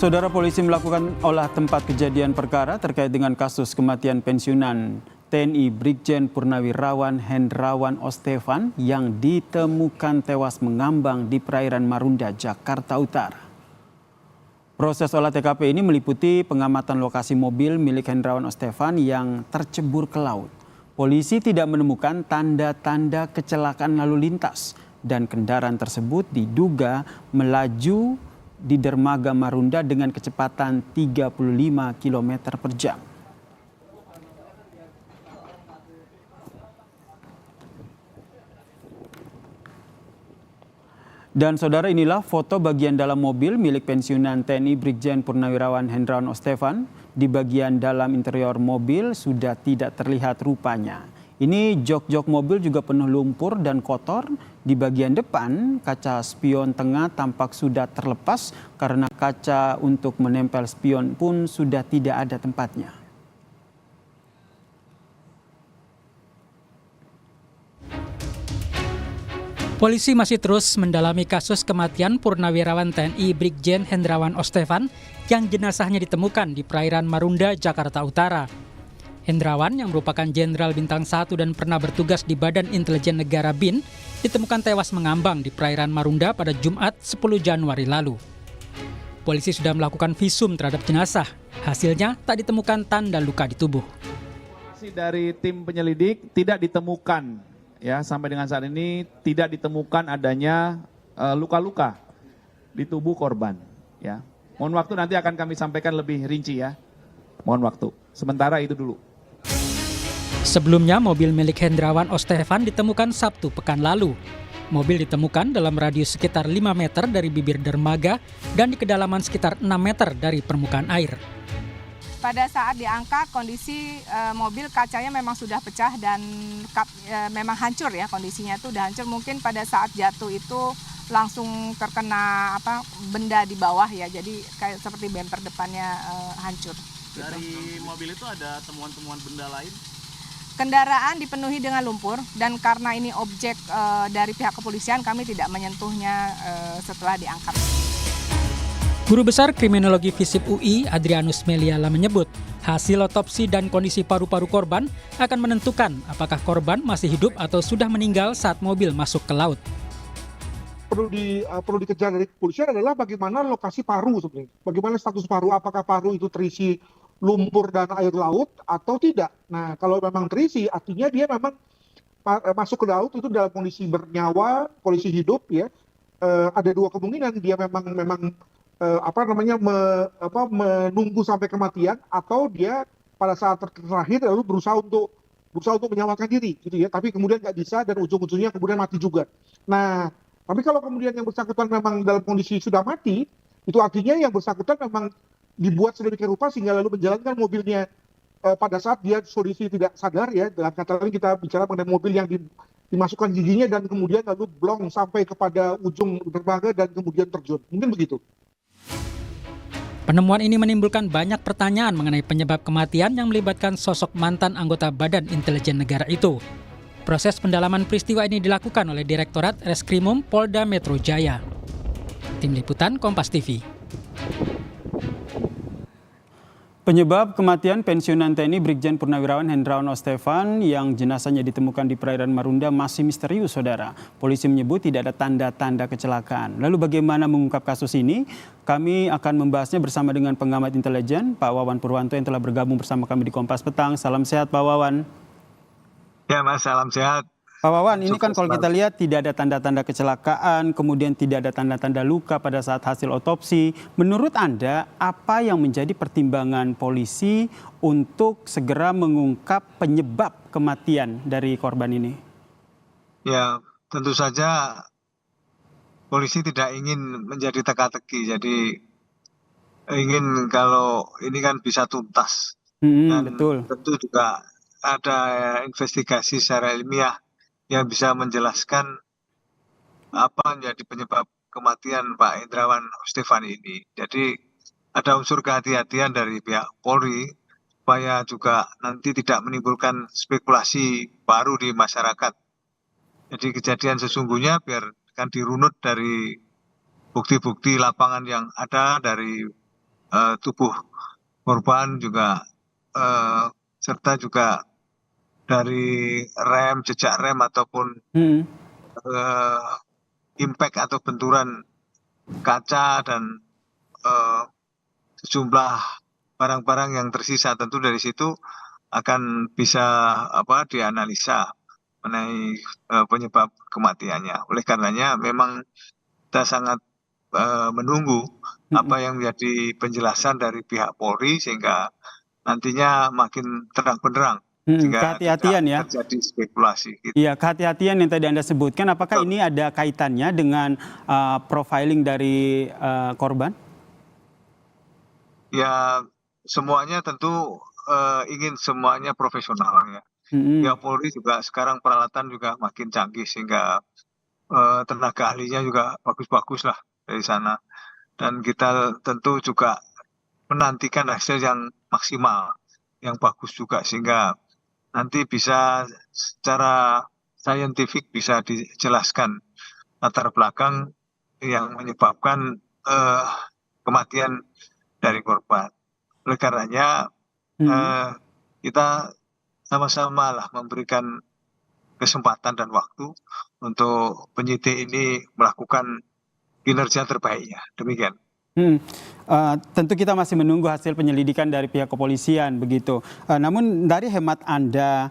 Saudara, polisi melakukan olah tempat kejadian perkara terkait dengan kasus kematian pensiunan TNI Brigjen Purnawirawan Hendrawan Ostevan yang ditemukan tewas mengambang di perairan Marunda, Jakarta Utara. Proses olah TKP ini meliputi pengamatan lokasi mobil milik Hendrawan Ostevan yang tercebur ke laut. Polisi tidak menemukan tanda-tanda kecelakaan lalu lintas dan kendaraan tersebut diduga melaju di dermaga Marunda dengan kecepatan 35 km per jam. Dan saudara, inilah foto bagian dalam mobil milik pensiunan TNI Brigjen Purnawirawan Hendrawan Ostevan. Di bagian dalam interior mobil sudah tidak terlihat rupanya. Ini jok-jok mobil juga penuh lumpur dan kotor. Di bagian depan, kaca spion tengah tampak sudah terlepas karena kaca untuk menempel spion pun sudah tidak ada tempatnya. Polisi masih terus mendalami kasus kematian Purnawirawan TNI Brigjen Hendrawan Ostevan yang jenazahnya ditemukan di perairan Marunda, Jakarta Utara. Hendrawan yang merupakan Jenderal Bintang 1 dan pernah bertugas di Badan Intelijen Negara BIN ditemukan tewas mengambang di perairan Marunda pada Jumat 10 Januari lalu. Polisi sudah melakukan visum terhadap jenazah. Hasilnya tak ditemukan tanda luka di tubuh. Dari tim penyelidik tidak ditemukan, ya, sampai dengan saat ini tidak ditemukan adanya luka-luka di tubuh korban. Ya, mohon waktu, nanti akan kami sampaikan lebih rinci ya. Mohon waktu. Sementara itu dulu. Sebelumnya, mobil milik Hendrawan Ostevan ditemukan Sabtu pekan lalu. Mobil ditemukan dalam radius sekitar 5 meter dari bibir dermaga dan di kedalaman sekitar 6 meter dari permukaan air. Pada saat diangkat, kondisi mobil kacanya memang sudah pecah dan memang hancur ya, kondisinya itu udah hancur. Mungkin pada saat jatuh itu langsung terkena benda di bawah ya, jadi kayak seperti bemper depannya hancur. Dari mobil itu ada temuan-temuan benda lain? Kendaraan dipenuhi dengan lumpur dan karena ini objek dari pihak kepolisian, kami tidak menyentuhnya setelah diangkat. Guru Besar Kriminologi FISIP UI, Adrianus Meliala menyebut, hasil otopsi dan kondisi paru-paru korban akan menentukan apakah korban masih hidup atau sudah meninggal saat mobil masuk ke laut. Perlu dikejar dari kepolisian adalah bagaimana lokasi paru sebenarnya. Bagaimana status paru, apakah paru itu terisi lumpur dan air laut atau tidak. Nah, kalau memang terisi, artinya dia memang masuk ke laut itu dalam kondisi bernyawa, kondisi hidup ya. Ada dua kemungkinan, dia memang menunggu sampai kematian, atau dia pada saat terakhir lalu berusaha untuk menyelamatkan diri gitu ya, tapi kemudian nggak bisa dan ujung-ujungnya kemudian mati juga. Nah, tapi kalau kemudian yang bersangkutan memang dalam kondisi sudah mati, itu artinya yang bersangkutan memang dibuat sedemikian rupa sehingga lalu menjalankan mobilnya pada saat dia kondisi tidak sadar ya. Dalam kata lain kita bicara mengenai mobil yang dimasukkan giginya dan kemudian lalu blong sampai kepada ujung dermaga dan kemudian terjun. Mungkin begitu. Penemuan ini menimbulkan banyak pertanyaan mengenai penyebab kematian yang melibatkan sosok mantan anggota Badan Intelijen Negara itu. Proses pendalaman peristiwa ini dilakukan oleh Direktorat Reskrimum Polda Metro Jaya. Tim Liputan Kompas TV. Penyebab kematian pensiunan TNI Brigjen Purnawirawan Hendrawan Ostevan yang jenazahnya ditemukan di perairan Marunda masih misterius, saudara. Polisi menyebut tidak ada tanda-tanda kecelakaan. Lalu bagaimana mengungkap kasus ini? Kami akan membahasnya bersama dengan pengamat intelijen, Pak Wawan Purwanto, yang telah bergabung bersama kami di Kompas Petang. Salam sehat, Pak Wawan. Ya Mas, salam sehat. Pak Wawan, ini kan kalau kita lihat tidak ada tanda-tanda kecelakaan, kemudian tidak ada tanda-tanda luka pada saat hasil otopsi. Menurut Anda, apa yang menjadi pertimbangan polisi untuk segera mengungkap penyebab kematian dari korban ini? Ya, tentu saja polisi tidak ingin menjadi teka-teki, jadi ingin kalau ini kan bisa tuntas. Dan betul. Tentu juga ada investigasi secara ilmiah yang bisa menjelaskan apa menjadi penyebab kematian Pak Hendrawan Ostevan ini. Jadi ada unsur kehati-hatian dari pihak Polri supaya juga nanti tidak menimbulkan spekulasi baru di masyarakat. Jadi kejadian sesungguhnya biar kan dirunut dari bukti-bukti lapangan yang ada, dari tubuh korban juga serta juga dari rem, jejak rem ataupun impact atau benturan kaca dan sejumlah barang-barang yang tersisa. Tentu dari situ akan bisa dianalisa mengenai penyebab kematiannya. Oleh karenanya memang kita sangat menunggu apa yang menjadi penjelasan dari pihak Polri sehingga nantinya makin terang benderang. Sehingga Kehati-hatian ya. terjadi spekulasi. Gitu. Iya, kehati-hatian yang tadi Anda sebutkan, apakah ini ada kaitannya dengan profiling dari korban? Ya, semuanya tentu ingin semuanya profesional ya. Ya Polri juga sekarang peralatan juga makin canggih sehingga tenaga ahlinya juga bagus-bagus lah dari sana. Dan kita tentu juga menantikan hasil yang maksimal, yang bagus juga sehingga nanti bisa secara saintifik bisa dijelaskan latar belakang yang menyebabkan kematian dari korban. Oleh karenanya kita sama-sama lah memberikan kesempatan dan waktu untuk penyidik ini melakukan kinerja terbaiknya. Demikian. Tentu kita masih menunggu hasil penyelidikan dari pihak kepolisian begitu. Namun dari hemat Anda,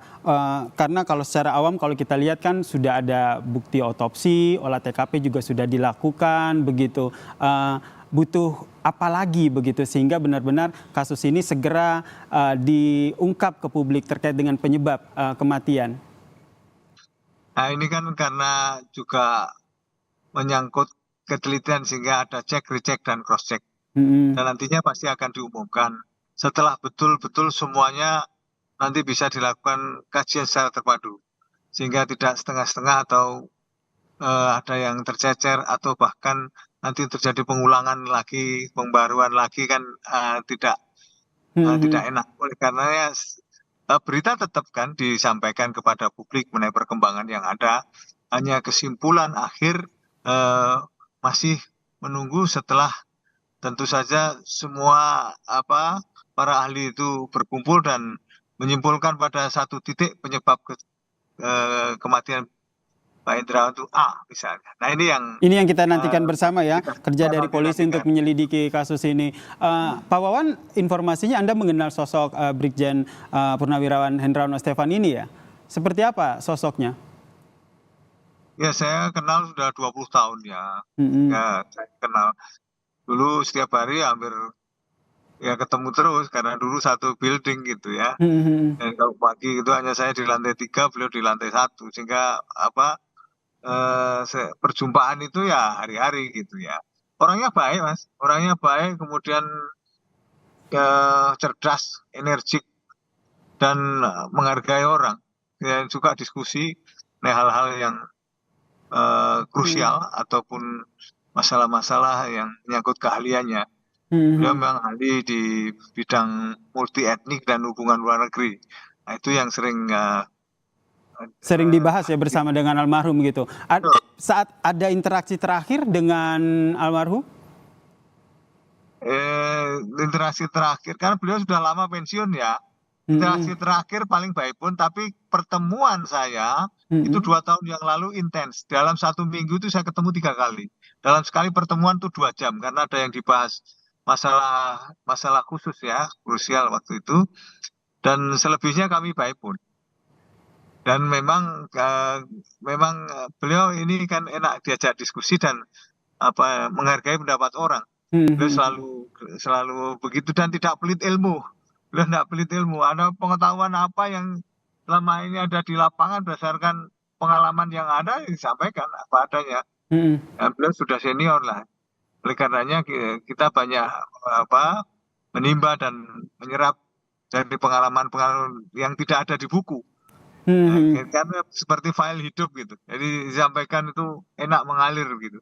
karena kalau secara awam kalau kita lihat kan sudah ada bukti otopsi, olah TKP juga sudah dilakukan begitu. Butuh apa lagi begitu sehingga benar-benar kasus ini segera diungkap ke publik terkait dengan penyebab kematian. Nah ini kan karena juga menyangkut ketelitian sehingga ada cek, recheck, dan cross check. Dan nantinya pasti akan diumumkan. Setelah betul-betul semuanya nanti bisa dilakukan kajian secara terpadu. Sehingga tidak setengah-setengah atau ada yang tercecer atau bahkan nanti terjadi pengulangan lagi, pembaruan lagi kan tidak enak. Oleh karenanya berita tetap kan disampaikan kepada publik mengenai perkembangan yang ada. Hanya kesimpulan akhir masih menunggu setelah tentu saja semua para ahli itu berkumpul dan menyimpulkan pada satu titik penyebab kematian Pak Hendrawan itu A misalnya. Nah ini yang kita nantikan bersama ya, kerja dari polisi untuk menyelidiki kasus ini. Pak Wawan, informasinya Anda mengenal sosok Brigjen Purnawirawan Hendrawan Ostefan ini ya? Seperti apa sosoknya? Ya saya kenal sudah 20 tahun ya. Ya saya kenal. Dulu setiap hari hampir ya ketemu terus karena dulu satu building gitu ya. Dan kalau pagi itu hanya saya di lantai 3, beliau di lantai 1 sehingga perjumpaan itu ya hari-hari gitu ya. Orangnya baik Mas, orangnya baik, kemudian cerdas, energik dan menghargai orang. Dan juga diskusi hal-hal yang krusial ataupun masalah-masalah yang menyangkut keahliannya. Beliau memang ahli di bidang multi etnik dan hubungan luar negeri. Nah, itu yang sering dibahas ya bersama dengan almarhum gitu. Saat ada interaksi terakhir dengan almarhum? Interaksi terakhir karena beliau sudah lama pensiun ya. Interaksi terakhir paling baik pun, tapi pertemuan saya itu 2 tahun yang lalu intens. Dalam 1 minggu itu saya ketemu 3 kali. Dalam sekali pertemuan itu 2 jam karena ada yang dibahas masalah khusus ya, krusial waktu itu. Dan selebihnya kami baik pun. Dan memang beliau ini kan enak diajak diskusi dan menghargai pendapat orang. Beliau selalu begitu dan tidak pelit ilmu. Beliau tidak pelit ilmu. Ada pengetahuan apa yang selama ini ada di lapangan berdasarkan pengalaman yang ada disampaikan apa adanya. Dan beliau sudah senior lah. Oleh karenanya kita banyak menimba dan menyerap dari pengalaman-pengalaman yang tidak ada di buku. Karena seperti file hidup gitu. Jadi disampaikan itu enak mengalir gitu.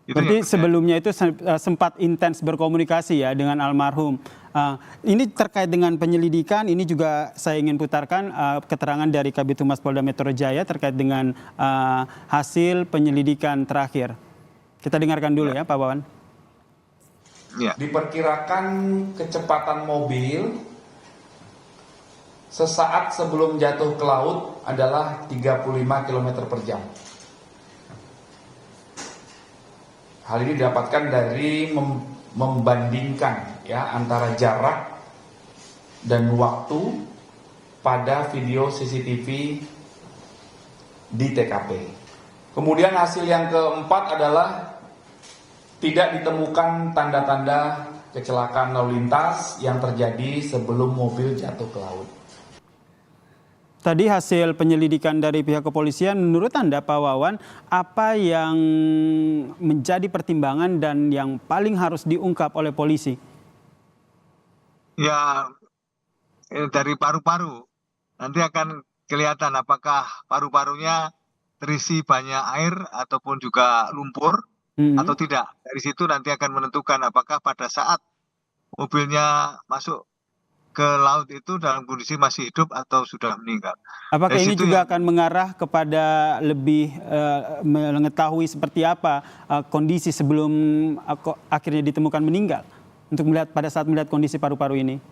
Berarti sebelumnya itu sempat intens berkomunikasi ya dengan almarhum. Ini terkait dengan penyelidikan, ini juga saya ingin putarkan keterangan dari Kabid Humas Polda Metro Jaya terkait dengan hasil penyelidikan terakhir. Kita dengarkan dulu ya Pak Wawan. Ya. Diperkirakan kecepatan mobil sesaat sebelum jatuh ke laut adalah 35 km per jam. Hal ini didapatkan dari membandingkan ya antara jarak dan waktu pada video CCTV di TKP. Kemudian hasil yang keempat adalah tidak ditemukan tanda-tanda kecelakaan lalu lintas yang terjadi sebelum mobil jatuh ke laut. Tadi hasil penyelidikan dari pihak kepolisian, menurut Anda Pak Wawan, apa yang menjadi pertimbangan dan yang paling harus diungkap oleh polisi? Ya, dari paru-paru. Nanti akan kelihatan apakah paru-parunya terisi banyak air ataupun juga lumpur atau tidak. Dari situ nanti akan menentukan apakah pada saat mobilnya masuk ke laut itu dalam kondisi masih hidup atau sudah meninggal. Apakah Dari ini situ juga akan mengarah kepada lebih mengetahui seperti apa kondisi sebelum akhirnya ditemukan meninggal? Untuk melihat pada saat melihat kondisi paru-paru ini.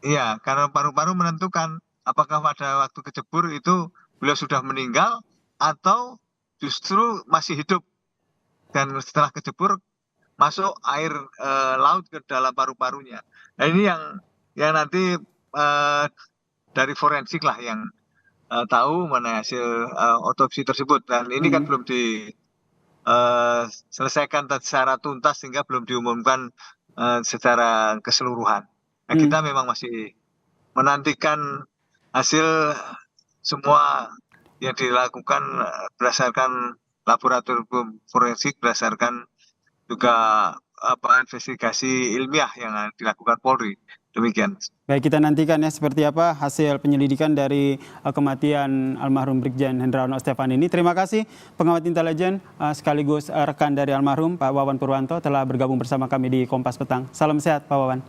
Iya, karena paru-paru menentukan apakah pada waktu kecebur itu beliau sudah meninggal atau justru masih hidup. Dan setelah kecebur masuk air laut ke dalam paru-parunya. Nah ini yang nanti dari forensik lah yang tahu mana hasil otopsi tersebut. Dan ini kan belum diselesaikan secara tuntas sehingga belum diumumkan secara keseluruhan. Nah kita memang masih menantikan hasil semua yang dilakukan berdasarkan laboratorium forensik, berdasarkan juga investigasi ilmiah yang dilakukan Polri. Demikian. Baik, kita nantikan ya seperti apa hasil penyelidikan dari kematian almarhum Brigjen Hendrawan Ostefan ini. Terima kasih pengamat intelijen sekaligus rekan dari almarhum Pak Wawan Purwanto telah bergabung bersama kami di Kompas Petang. Salam sehat Pak Wawan.